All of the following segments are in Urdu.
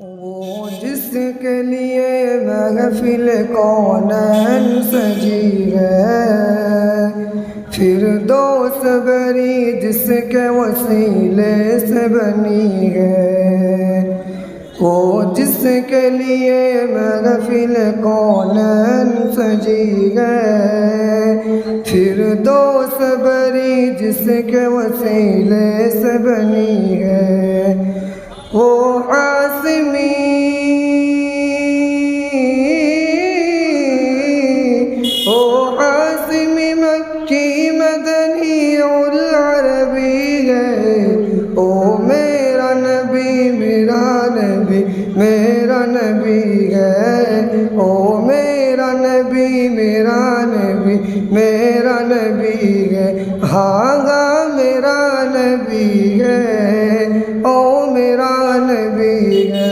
وہ جس کے لیے محفل کونین سجی ہے، فردوس بری جس کے وسیلے سے بنی ہے۔ وہ جس کے لیے محفل کونین سجی ہے، فردوس بری جس کے وسیلے سے بنی ہے۔ وہ عاصمی مکی مدنی العربی ہے۔ او میرا نبی میرا نبی میرا نبی ہے۔ او میرا نبی میرا نبی میرا نبی ہے۔ ہاں میرا نبی ہے، او میرا نبی ہے۔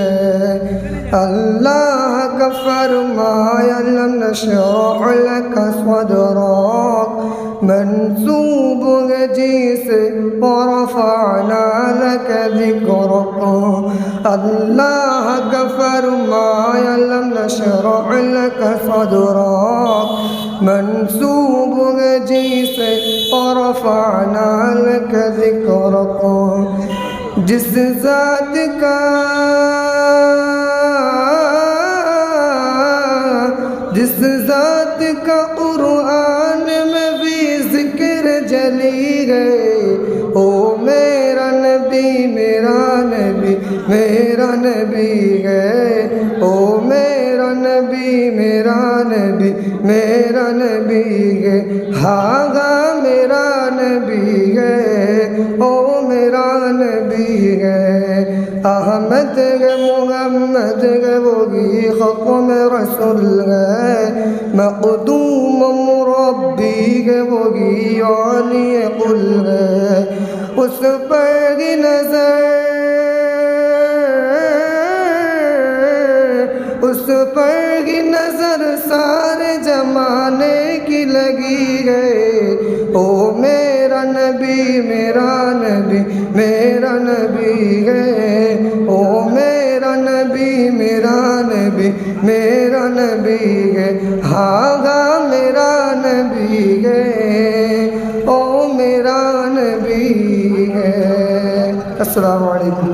اللہ کا فرمایا لم نشرح لك صدرك، منسوب ہے جس ورفعنا لك ذکرك۔ اللہ کا فرمایا لم نشرح لك صدرك، منسوب ہے جس ورفعنا لك ذکرك۔ جس ذات کا قرآن میں بھی ذکر جلی ہے۔ او میرا نبی میرا نبی میرا نبی ہے۔ او میرا نبی میرا نبی میرا نبی ہے۔ ہاں میرا نبی ہے، او میرا نبی ہے۔ احمد ہے محمد ہے وہی ختم رسول ہے۔ مقدوم مربی ہے وہی عالی قل ہے۔ اس پر نظر سارے زمانے کی لگی ہے۔ او میرا نبی میرا نبی میرا نبی ہے۔ او میرا نبی میرا نبی میرا نبی ہے۔ ہاں میرا نبی ہے، او میرا نبی ہے۔ السلام علیکم۔